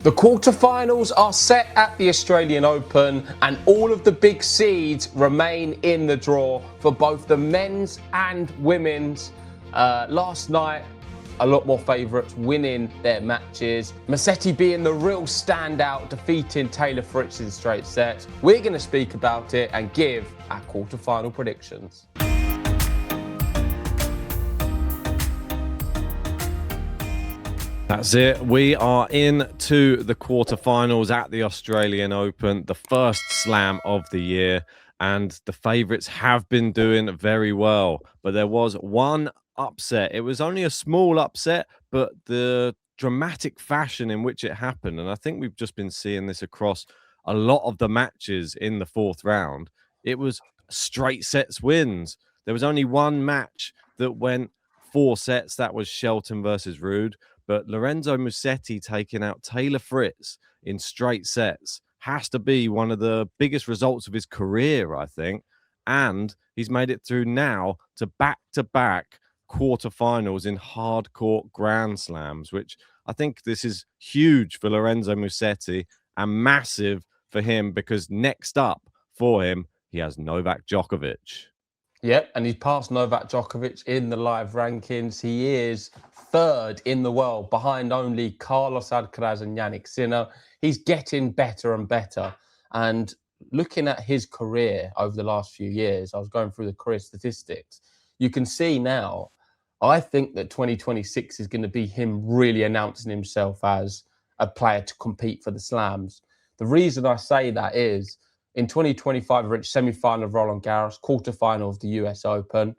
The quarterfinals are set at the Australian Open and all of the big seeds remain in the draw for both the men's and women's. Last night, a lot more favourites winning their matches. Musetti being the real standout, defeating Taylor Fritz in straight sets. We're going to speak about it and give our quarterfinal predictions. That's it. We are into the quarterfinals at the Australian Open, the first slam of the year, and the favourites have been doing very well. But there was one upset. It was only a small upset, but the dramatic fashion in which it happened, and I think we've just been seeing this across a lot of the matches in the fourth round, it was straight sets wins. There was only one match that went 4 sets. That was Shelton versus Ruud. But Lorenzo Musetti taking out Taylor Fritz in straight sets has to be one of the biggest results of his career, I think. And he's made it through now to back-to-back quarterfinals in hardcourt Grand Slams, which I think this is huge for Lorenzo Musetti and massive for him because next up for him, he has Novak Djokovic. Yep, and he's passed Novak Djokovic in the live rankings. He is third in the world, behind only Carlos Alcaraz and Jannik Sinner. He's getting better and better. And looking at his career over the last few years, I was going through the career statistics. You can see now, I think that 2026 is going to be him really announcing himself as a player to compete for the slams. The reason I say that is, in 2025, he reached semi-final of Roland Garros, quarter-final of the US Open.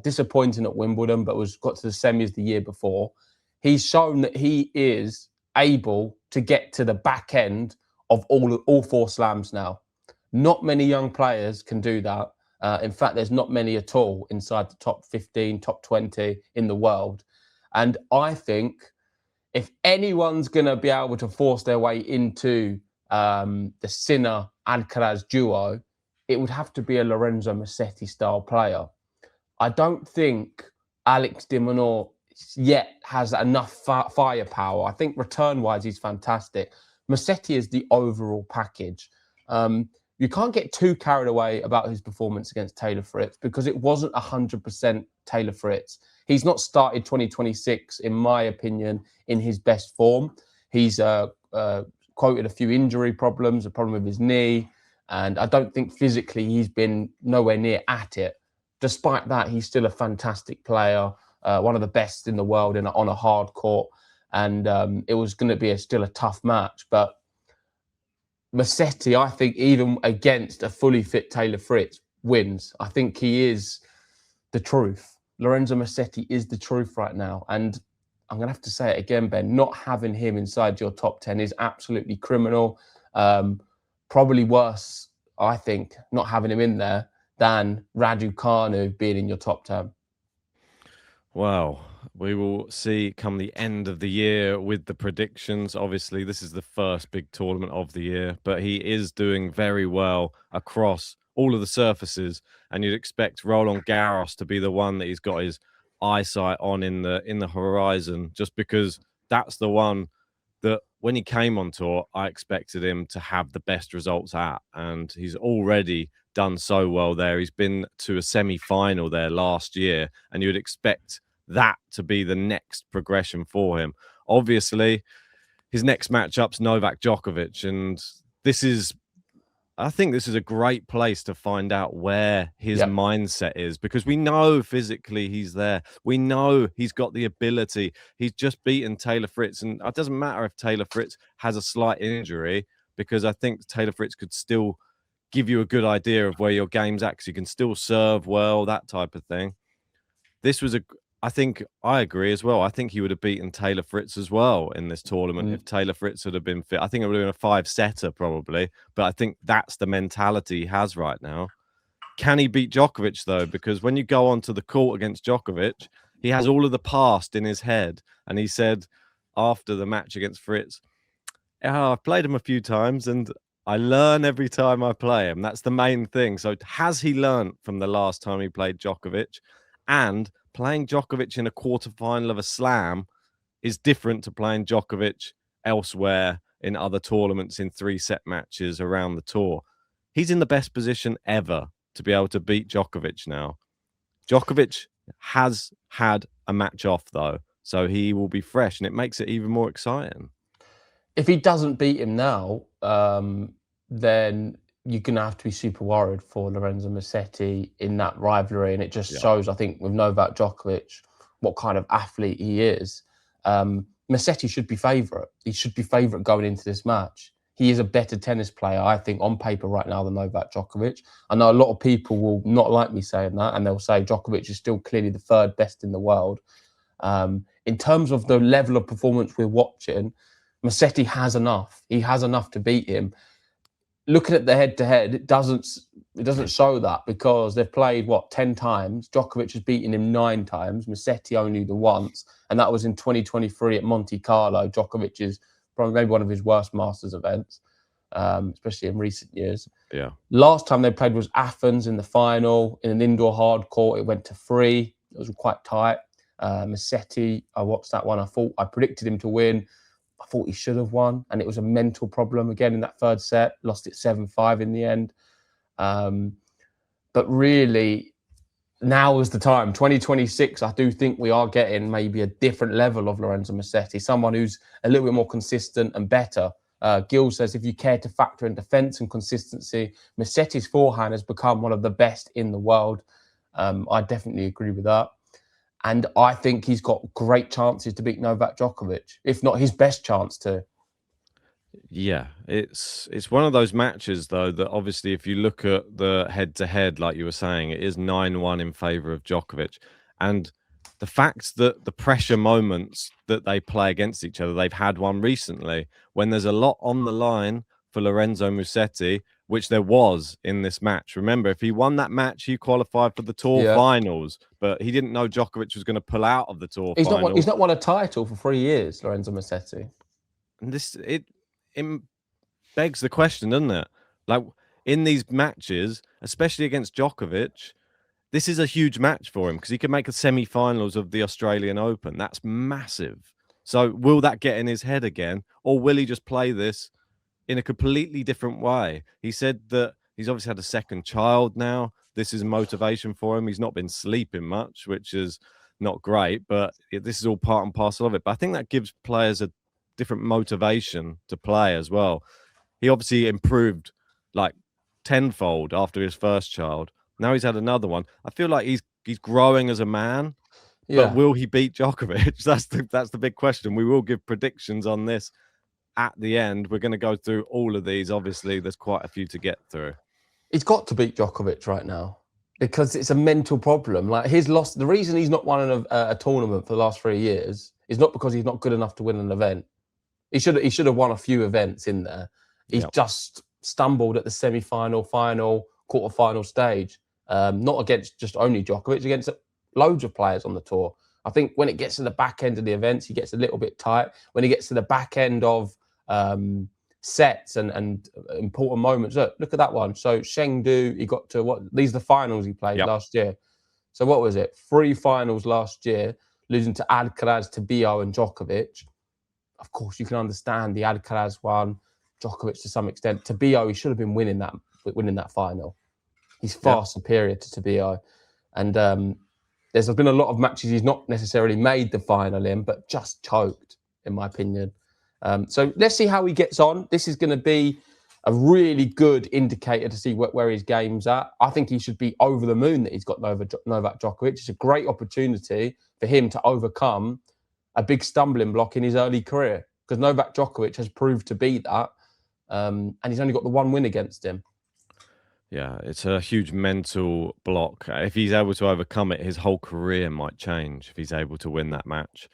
Disappointing at Wimbledon, but got to the semis the year before. He's shown that he is able to get to the back end of all 4 slams now. Not many young players can do that. In fact, there's not many at all inside the top 15, top 20 in the world. And I think if anyone's going to be able to force their way into the Sinner-Alcaraz duo, it would have to be a Lorenzo Musetti-style player. I don't think Alex de Minaur yet has enough firepower. I think return-wise, he's fantastic. Musetti is the overall package. You can't get too carried away about his performance against Taylor Fritz because it wasn't 100% Taylor Fritz. He's not started 2026, in my opinion, in his best form. He's quoted a few injury problems, a problem with his knee, and I don't think physically he's been nowhere near at it. Despite that, he's still a fantastic player, one of the best in the world on a hard court. And it was going to be still a tough match. But Musetti, I think, even against a fully fit Taylor Fritz, wins. I think he is the truth. Lorenzo Musetti is the truth right now. And I'm going to have to say it again, Ben, not having him inside your top 10 is absolutely criminal. Probably worse, I think, not having him in there than Raducanu being in your top 10. Well, we will see come the end of the year with the predictions. Obviously, this is the first big tournament of the year, but he is doing very well across all of the surfaces, and you'd expect Roland Garros to be the one that he's got his eyesight on in the horizon, just because that's the one that when he came on tour, I expected him to have the best results at, and he's already done so well there. He's been to a semi-final there last year, and you would expect that to be the next progression for him. Obviously, his next matchup's Novak Djokovic, and I think this is a great place to find out where his mindset is, because we know physically he's there. We know he's got the ability. He's just beaten Taylor Fritz, and it doesn't matter if Taylor Fritz has a slight injury, because I think Taylor Fritz could still give you a good idea of where your game's at, because you can still serve well, that type of thing. I think I agree as well. I think he would have beaten Taylor Fritz as well in this tournament if Taylor Fritz would have been fit. I think it would have been a 5-setter probably, but I think that's the mentality he has right now. Can he beat Djokovic though? Because when you go onto the court against Djokovic, he has all of the past in his head. And he said after the match against Fritz, I've played him a few times and I learn every time I play him. That's the main thing. So has he learned from the last time he played Djokovic? And playing Djokovic in a quarterfinal of a slam is different to playing Djokovic elsewhere in other tournaments in 3-set matches around the tour. He's in the best position ever to be able to beat Djokovic now. Djokovic has had a match off, though, so he will be fresh, and it makes it even more exciting. If he doesn't beat him now, then you're going to have to be super worried for Lorenzo Musetti in that rivalry. And it just shows, I think, with Novak Djokovic, what kind of athlete he is. Musetti should be favourite. He should be favourite going into this match. He is a better tennis player, I think, on paper right now than Novak Djokovic. I know a lot of people will not like me saying that, and they'll say Djokovic is still clearly the third best in the world. In terms of the level of performance we're watching, Musetti has enough. He has enough to beat him. Looking at the head-to-head, it doesn't show that, because they've played, 10 times? Djokovic has beaten him 9 times. Musetti only the once, and that was in 2023 at Monte Carlo. Djokovic is probably maybe one of his worst Masters events, especially in recent years. Yeah. Last time they played was Athens in the final, in an indoor hard court. It went to 3. It was quite tight. Musetti, I watched that one. I predicted him to win. I thought he should have won, and it was a mental problem again in that third set. Lost it 7-5 in the end. But really, now is the time. 2026, I do think we are getting maybe a different level of Lorenzo Musetti, someone who's a little bit more consistent and better. Gil says, if you care to factor in defence and consistency, Musetti's forehand has become one of the best in the world. I definitely agree with that. And I think he's got great chances to beat Novak Djokovic, if not his best chance to. Yeah, it's one of those matches, though, that obviously if you look at the head-to-head, like you were saying, it is 9-1 in favour of Djokovic. And the fact that the pressure moments that they play against each other, they've had one recently, when there's a lot on the line for Lorenzo Musetti, which there was in this match. Remember, if he won that match, he qualified for the Tour finals, but he didn't know Djokovic was going to pull out of the Tour finals. He's not won a title for 3 years, Lorenzo Musetti. And it begs the question, doesn't it? Like, in these matches, especially against Djokovic, this is a huge match for him because he can make the semi-finals of the Australian Open. That's massive. So will that get in his head again, or will he just play this in a completely different way? He said that he's obviously had a second child now. This is motivation for him. He's not been sleeping much, which is not great, but this is all part and parcel of it. But I think that gives players a different motivation to play as well. He obviously improved like tenfold after his first child. Now he's had another one. I feel like he's growing as a man. Yeah. But will he beat Djokovic? That's the big question. We will give predictions on this at the end. We're going to go through all of these. Obviously, there's quite a few to get through. He's got to beat Djokovic right now because it's a mental problem. Like, his loss, the reason he's not won a tournament for the last 3 years is not because he's not good enough to win an event. He should have won a few events in there. He's just stumbled at the semi-final, final, quarter-final stage. Not against just only Djokovic, against loads of players on the tour. I think when it gets to the back end of the events, he gets a little bit tight. When he gets to the back end of sets and important moments, look at that one. So Chengdu, he got to these are the finals he played last year. So what was it? 3 finals last year, losing to Alcaraz, Tabio and Djokovic. Of course, you can understand the Alcaraz one, Djokovic to some extent. Tabio, he should have been winning that final. He's far superior to Tabio. And there's been a lot of matches he's not necessarily made the final in, but just choked, in my opinion. So let's see how he gets on. This is going to be a really good indicator to see where his game's at. I think he should be over the moon that he's got Novak Djokovic. It's a great opportunity for him to overcome a big stumbling block in his early career, because Novak Djokovic has proved to be that, and he's only got the 1 win against him. Yeah, it's a huge mental block. If he's able to overcome it, his whole career might change if he's able to win that match.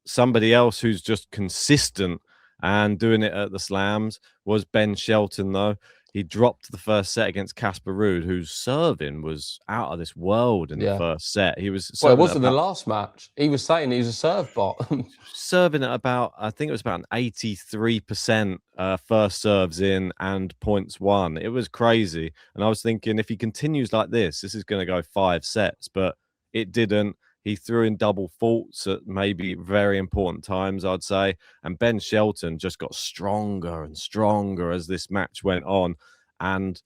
Somebody else who's just consistent and doing it at the slams was Ben Shelton, though. He dropped the first set against Casper Ruud, whose serving was out of this world in the first set. He was it wasn't the last match. He was saying he was a serve bot. Serving at about, I think it was about an 83% first serves in and points won. It was crazy. And I was thinking, if he continues like this is going to go 5 sets. But it didn't. He threw in double faults at maybe very important times, I'd say. And Ben Shelton just got stronger and stronger as this match went on. And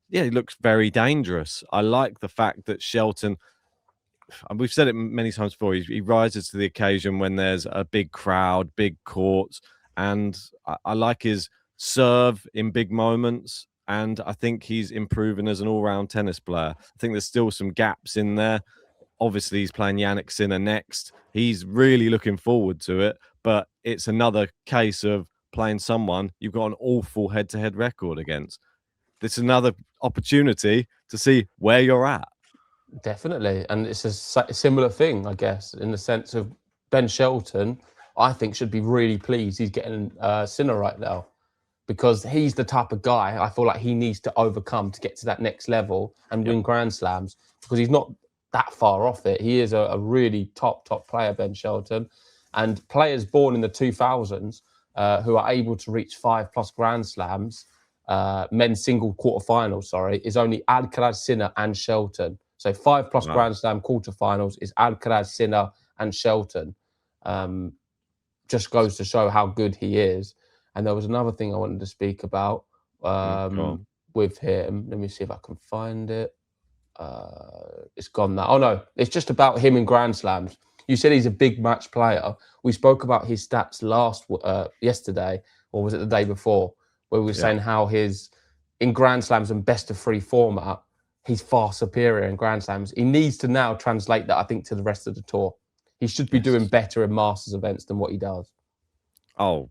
yeah, he looks very dangerous. I like the fact that Shelton, and we've said it many times before, he rises to the occasion when there's a big crowd, big courts. And I like his serve in big moments. And I think he's improving as an all-round tennis player. I think there's still some gaps in there. Obviously, he's playing Jannik Sinner next. He's really looking forward to it. But it's another case of playing someone you've got an awful head-to-head record against. This is another opportunity to see where you're at. Definitely. And it's a similar thing, I guess, in the sense of Ben Shelton, I think, should be really pleased he's getting Sinner right now, because he's the type of guy I feel like he needs to overcome to get to that next level and win Grand Slams, because he's not that far off it. He is a really top player, Ben Shelton. And players born in the 2000s who are able to reach 5+ Grand Slams, men's single quarterfinals, is only Alcaraz, Sinner and Shelton. So 5+ Grand Slam quarterfinals is Alcaraz, Sinner and Shelton. Just goes to show how good he is. And there was another thing I wanted to speak about with him. Let me see if I can find it. It's gone now. Oh, no. It's just about him in Grand Slams. You said he's a big match player. We spoke about his stats yesterday, or was it the day before, where we were saying how in Grand Slams and best of 3 format, he's far superior in Grand Slams. He needs to now translate that, I think, to the rest of the tour. He should be doing better in Masters events than what he does. Oh,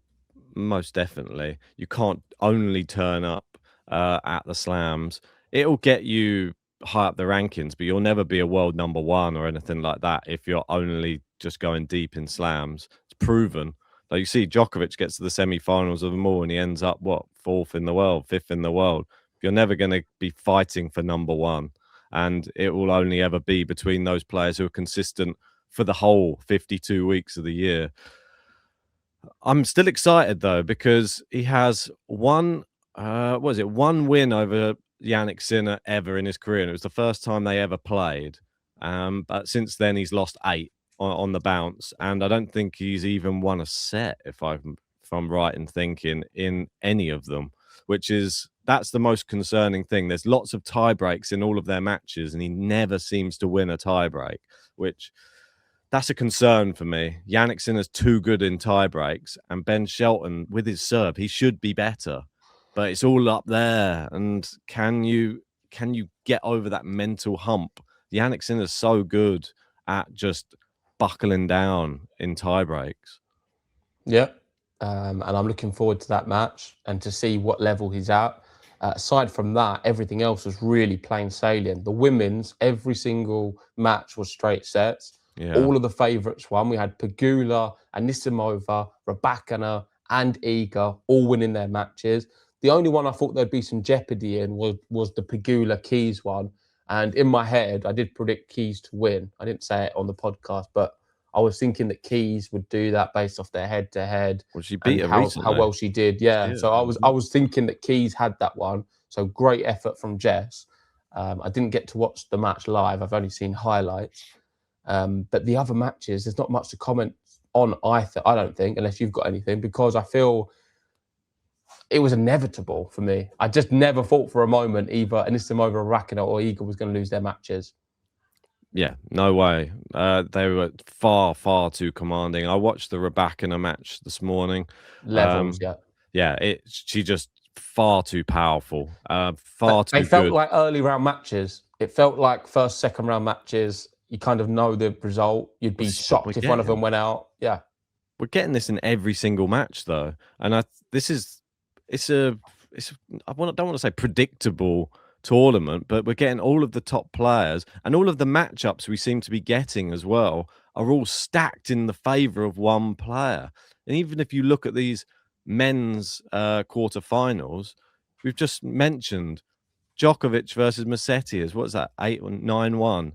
most definitely. You can't only turn up at the slams. It'll get you high up the rankings, but you'll never be a world number 1 or anything like that if you're only just going deep in slams. It's proven. Like, you see, Djokovic gets to the semi-finals of them all and he ends up, 4th in the world, 5th in the world. You're never going to be fighting for number 1. And it will only ever be between those players who are consistent for the whole 52 weeks of the year. I'm still excited, though, because he has one win over Jannik Sinner ever in his career. And it was the first time they ever played. But since then, he's lost 8 on the bounce. And I don't think he's even won a set, if I'm right in thinking, in any of them, that's the most concerning thing. There's lots of tie breaks in all of their matches, and he never seems to win a tie break, that's a concern for me. Jannik Sinner's too good in tie breaks, and Ben Shelton, with his serve, he should be better. But it's all up there. And can you get over that mental hump? Jannik Sinner's so good at just buckling down in tie breaks. Yeah. And I'm looking forward to that match and to see what level he's at. Aside from that, everything else was really plain sailing. The women's, every single match was straight sets. Yeah. All of the favourites won. We had Pegula, Anisimova, Rybakina and Iga all winning their matches. The only one I thought there'd be some jeopardy in was the Pegula Keys one. And in my head, I did predict Keys to win. I didn't say it on the podcast, but I was thinking that Keys would do that based off their head-to-head. Well, she beat her recently. How well she did, yeah. So I was thinking that Keys had that one. So great effort from Jess. I didn't get to watch the match live. I've only seen highlights. But the other matches, there's not much to comment on either, I don't think, unless you've got anything, because I feel it was inevitable for me. I just never thought for a moment either Anisimova, Rybakina or Iga was going to lose their matches. Yeah, no way. They were far, far too commanding. I watched the Rybakina match this morning. Levels, she just far too powerful. Too good. They felt like early round matches. It felt like first, second round matches. You kind of know the result. You'd be shocked if one of them went out. Yeah. We're getting this in every single match, though. And I don't want to say predictable tournament, but we're getting all of the top players, and all of the matchups we seem to be getting as well are all stacked in the favor of one player. And even if you look at these men's quarterfinals, we've just mentioned Djokovic versus Musetti is, what's that, 9-1.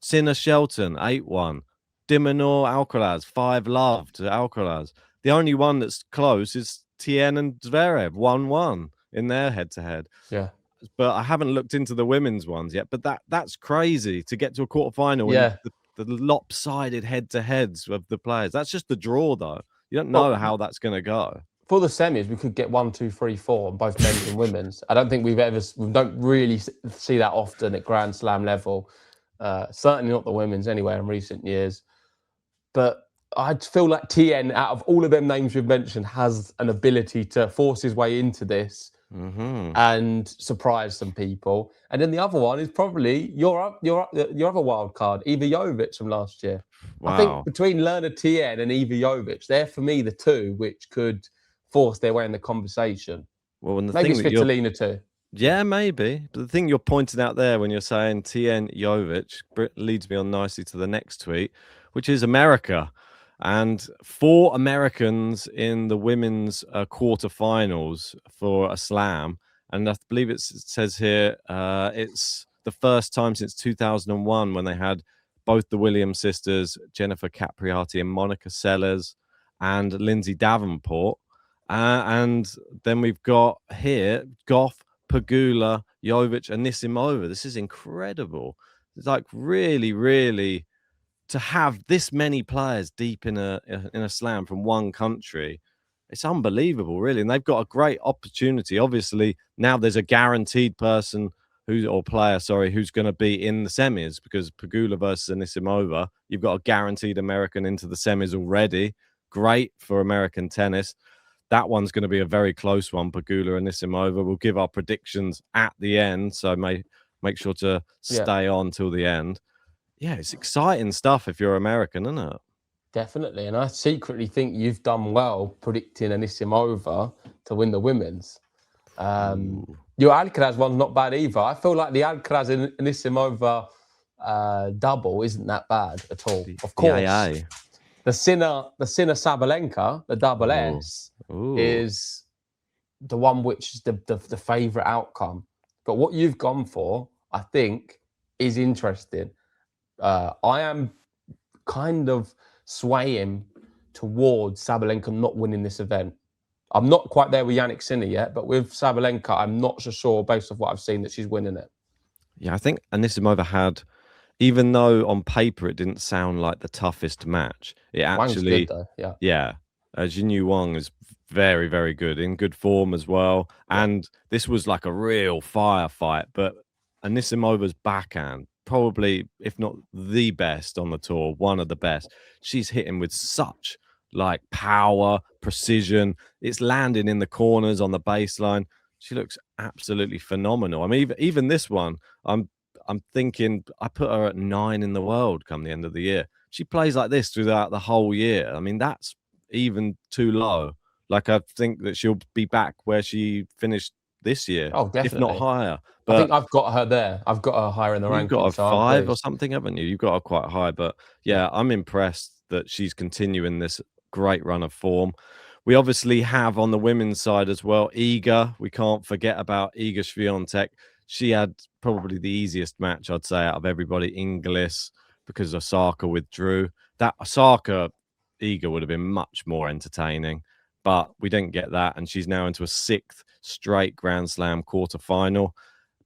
Sinner Shelton, 8-1. Minaur Alcaraz, 5-love to Alcaraz. The only one that's close is Tien and Zverev, 1-1 in their head-to-head. Yeah. But I haven't looked into the women's ones yet. But that's crazy to get to a quarterfinal. Yeah. And the lopsided head-to-heads of the players. That's just the draw, though. You don't know how that's going to go. For the semis, we could get 1, 2, 3, 4 on both men's and women's. I don't think we don't really see that often at Grand Slam level. Certainly not the women's anyway in recent years. But I feel like Tien, out of all of them names we've mentioned, has an ability to force his way into this and surprise some people. And then the other one is probably your other wild card, Iva Jovic from last year. Wow. I think between Lerner Tien and Iva Jovic, they're for me the two which could force their way in the conversation. Well, and maybe Svitolina too. Yeah, maybe. But the thing you're pointing out there when you're saying Tien Jovic leads me on nicely to the next tweet, which is America. And 4 Americans in the women's quarterfinals for a slam. And I believe it says here it's the first time since 2001 when they had both the Williams sisters, Jennifer Capriati and Monica Seles, and Lindsay Davenport. And then we've got here Gauff, Pegula, Jovic, and Anisimova. This is incredible. It's like really, really to have this many players deep in a slam from one country. It's unbelievable, really. And they've got a great opportunity. Obviously, now there's a guaranteed person who's going to be in the semis, because Pegula versus Anisimova, you've got a guaranteed American into the semis already. Great for American tennis. That one's going to be a very close one, Pegula and Anisimova. We'll give our predictions at the end, so make sure to stay on till the end. Yeah, it's exciting stuff if you're American, isn't it? Definitely, and I secretly think you've done well predicting Anisimova to win the women's. Your Alcaraz one's not bad either. I feel like the Alcaraz and Anisimova double isn't that bad at all. Of course, the Sinner Sabalenka, the double S, is the one which is the favourite outcome. But what you've gone for, I think, is interesting. I am kind of swaying towards Sabalenka not winning this event. I'm not quite there with Jannik Sinner yet, but with Sabalenka, I'm not so sure, based on what I've seen, that she's winning it. Yeah, I think Anisimova had, even though on paper it didn't sound like the toughest match, it actually, Wang's good though, Jinyu Wang is very, very good, in good form as well. Yeah. And this was like a real firefight, but Anisimova's backhand, probably, if not the best on the tour, one of the best. She's hitting with such like power, precision. It's landing in the corners on the baseline. She looks absolutely phenomenal. I mean, even this one, I'm thinking I put her at 9 in the world come the end of the year. She plays like this throughout the whole year. I mean, that's even too low. Like, I think that she'll be back where she finished this year, if not higher. But I think I've got her there. I've got her higher in the rankings. You've got a 5 or something, haven't you? You've got her quite high. But yeah, I'm impressed that she's continuing this great run of form. We obviously have on the women's side as well, Iga. We can't forget about Iga Swiatek. She had probably the easiest match, I'd say, out of everybody, Inglis, because Osaka withdrew. That Osaka Iga would have been much more entertaining, but we didn't get that. And she's now into a 6th straight Grand Slam quarterfinal.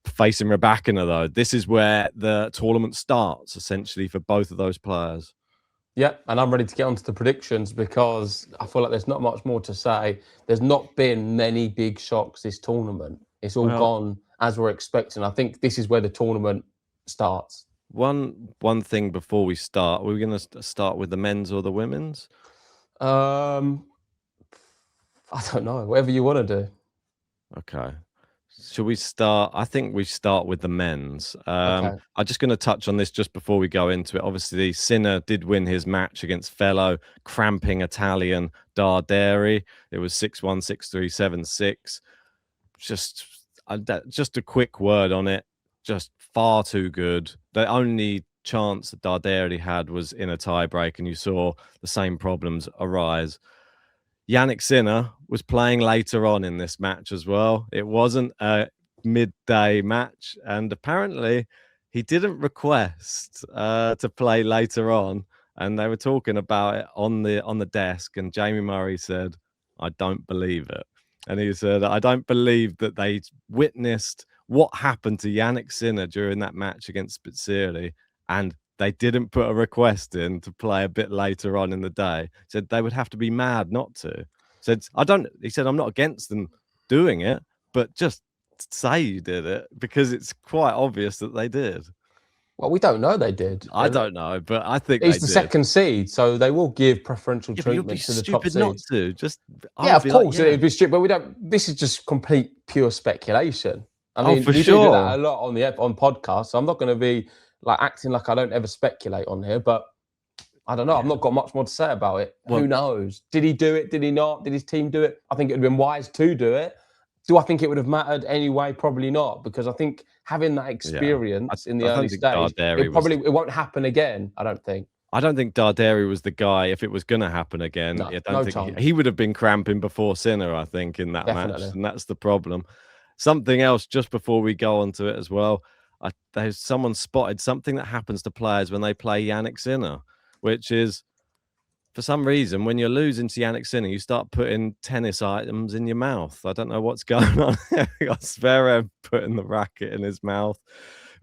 Facing Rybakina, though, this is where the tournament starts, essentially, for both of those players. Yeah, and I'm ready to get onto the predictions, because I feel like there's not much more to say. There's not been many big shocks this tournament. It's all gone as we're expecting. I think this is where the tournament starts. One thing before we start, are we going to start with the men's or the women's? I don't know. Whatever you want to do. Okay. Should we start? I think we start with the men's. I'm just going to touch on this just before we go into it. Obviously, Sinner did win his match against fellow cramping Italian Darderi. It was 6-1, 6-3, 7-6. Just a quick word on it. Just far too good. The only chance that Darderi had was in a tiebreak, and you saw the same problems arise. Jannik Sinner was playing later on in this match as well. It wasn't a midday match, and apparently he didn't request to play later on. And they were talking about it on the desk, and Jamie Murray said, "I don't believe it." And he said, "I don't believe that they witnessed what happened to Jannik Sinner during that match against Spizzirri and they didn't put a request in to play a bit later on in the day. Said they would have to be mad not to. He said, I'm not against them doing it, but just say you did it, because it's quite obvious that they did. Well, we don't know they did. I don't know, but I think he's they the did. second seed, so they will give preferential But you'd be treatment to the top stupid not seeds. to. Just Yeah, of course, like, it'd be stupid. But we don't. This is just complete pure speculation. I mean, for we sure. do that a lot on podcasts. So I'm not going to be like acting like I don't ever speculate on here, but I don't know. I've not got much more to say about it. Well, who knows? Did he do it? Did he not? Did his team do it? I think it would have been wise to do it. Do I think it would have mattered anyway? Probably not, because I think having that experience in the early stage, it won't happen again. I don't think. I don't think Darderi was the guy. If it was going to happen again, No, I don't think he would have been cramping before Sinner, I think, in that match, and that's the problem. Something else, just before we go on to it as well, there's someone spotted something that happens to players when they play Jannik Sinner, which is, for some reason, when you're losing to Jannik Sinner, you start putting tennis items in your mouth. I don't know what's going on. We got Zverev putting the racket in his mouth.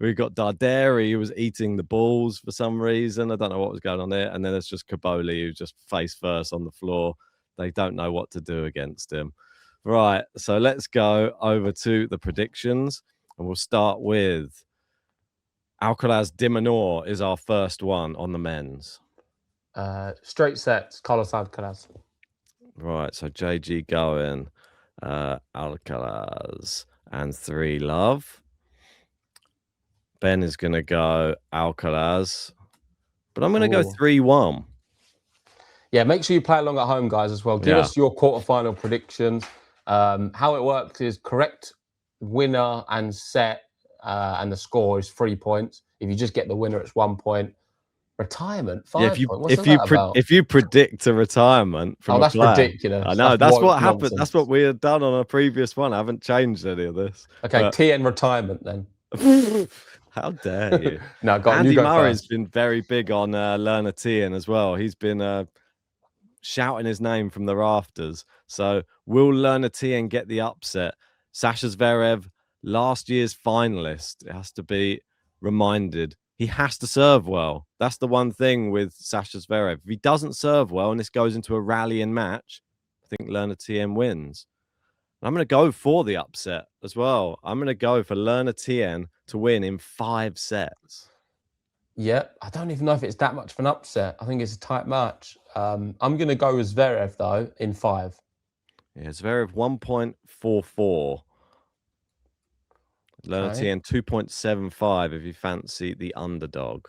We've got Darderi, who was eating the balls for some reason. I don't know what was going on there. And then there's just Kaboli, who's just face first on the floor. They don't know what to do against him. Right, so let's go over to the predictions. And we'll start with Alcaraz de Minaur is our first one on the men's. Straight sets, Carlos Alcaraz. Right, so JG going Alcaraz and 3-love. Ben is going to go Alcaraz, but I'm going to go 3-1. Yeah, make sure you play along at home, guys, as well. Give us your quarterfinal predictions. How it works is correct winner and set, and the score is 3 points. If you just get the winner, it's 1 point. Retirement, 5 points. What's if you predict a retirement from that's ridiculous. I know that's what happened. Nonsense. That's what we had done on a previous one. I haven't changed any of this. Okay, Tien retirement then. How dare you? No, Andy Murray's been very big on Lerner Tien as well. He's been shouting his name from the rafters. So will Lerner Tien get the upset? Sasha Zverev, last year's finalist, it has to be reminded. He has to serve well. That's the one thing with Sasha Zverev. If he doesn't serve well and this goes into a rallying match, I think Lerner Tien wins. And I'm going to go for the upset as well. I'm going to go for Lerner Tien to win in 5 sets. Yeah, I don't even know if it's that much of an upset. I think it's a tight match. I'm going to go with Zverev, though, in 5. Yeah, Zverev 1.44. Lerner Tien 2.75 if you fancy the underdog.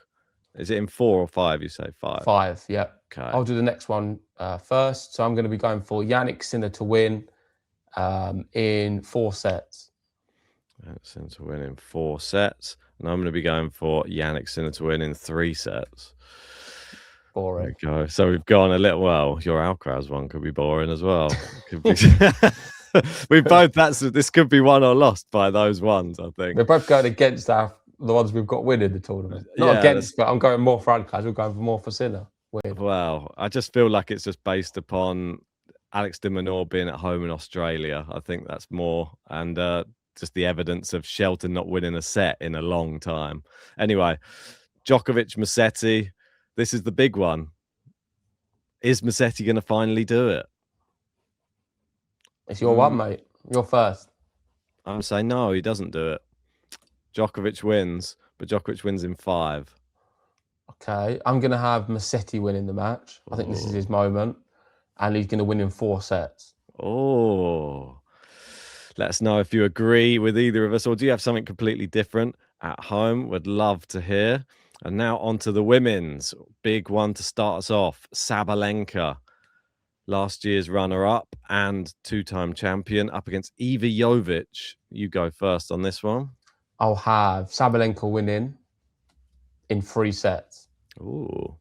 Is it in 4 or 5, you say? 5? 5, yeah. Okay. I'll do the next one first. So I'm going to be going for Jannik Sinner to win in 4 sets. Jannik Sinner to win in 4 sets. And I'm going to be going for Jannik Sinner to win in 3 sets. Boring. There we go. So we've gone a little, well, your Alcaraz one could be boring as well. Could be... we both, this could be won or lost by those ones, I think. We're both going against the ones we've got winning the tournament. Not against, but I'm going more for Alcaraz. We're going for more for Sinner. Weird. Well, I just feel like it's just based upon Alex de Minaur being at home in Australia. I think that's more. And just the evidence of Shelton not winning a set in a long time. Anyway, Djokovic, Musetti. This is the big one. Is Musetti going to finally do it? It's your one, mate. You're first. I'm saying no, he doesn't do it. Djokovic wins, but Djokovic wins in 5. Okay, I'm going to have Musetti winning the match. I think this is his moment. And he's going to win in 4 sets. Oh. Let us know if you agree with either of us, or do you have something completely different at home? Would love to hear. And now on to the women's. Big one to start us off. Sabalenka, last year's runner-up and 2-time champion, up against Eva Jovic. You go first on this one. I'll have Sabalenka winning in 3 sets. Ooh.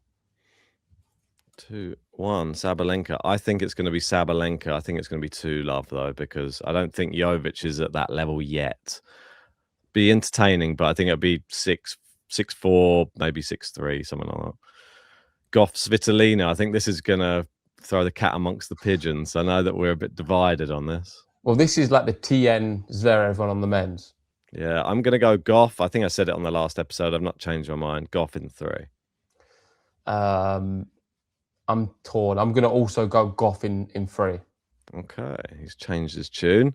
2-1 Sabalenka. I think it's going to be Sabalenka. I think it's going to be 2-love, though, because I don't think Jovic is at that level yet. Be entertaining, but I think it'll be 6-4, maybe 6-3, something like that. Gauff, Svitolina. I think this is going to throw the cat amongst the pigeons. I know that we're a bit divided on this. Well, this is like the Tien Zverev one on the men's. Yeah, I'm going to go Gauff. I think I said it on the last episode. I've not changed my mind. Gauff in 3. I'm torn. I'm going to also go Gauff in 3. Okay, he's changed his tune.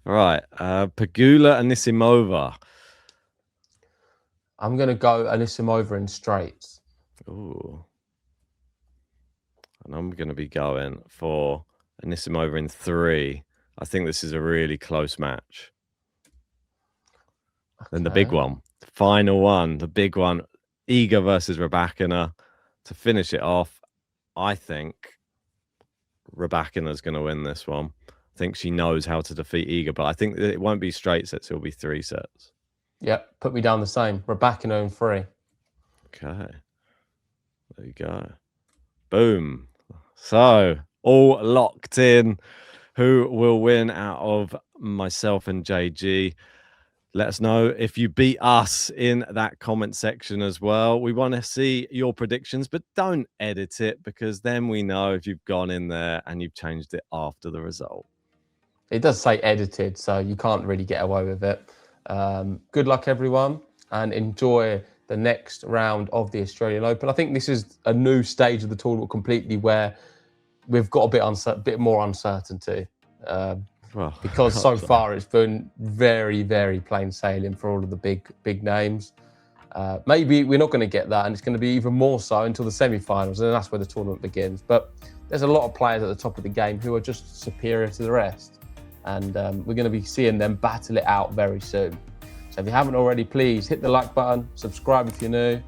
All right, Pegula Anisimova. I'm going to go Anisimova in straights. Ooh. And I'm going to be going for Anisimova in 3. I think this is a really close match. Okay. Then the big one, final one, the big one, Iga versus Rybakina. To finish it off, I think Rybakina's going to win this one. I think she knows how to defeat Iga, but I think it won't be straight sets. It'll be 3 sets. Yep, put me down the same. Rybakina in 3. Okay. There you go. Boom. So, all locked in. Who will win out of myself and JG? Let us know if you beat us in that comment section as well. We want to see your predictions, but don't edit it, because then we know if you've gone in there and you've changed it after the result. It does say edited, so you can't really get away with it. Good luck, everyone, and enjoy the next round of the Australian Open. I think this is a new stage of the tournament completely, where we've got a bit more uncertainty. Because so far it's been very, very plain sailing for all of the big names. Maybe we're not going to get that, and it's going to be even more so until the semi-finals, and that's where the tournament begins. But there's a lot of players at the top of the game who are just superior to the rest, and we're going to be seeing them battle it out very soon. So if you haven't already, please hit the like button, subscribe if you're new,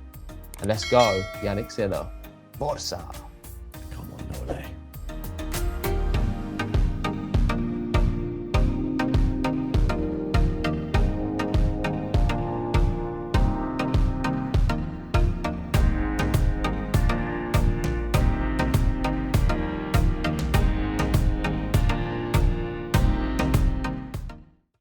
and let's go, Jannik Sinner. Forza!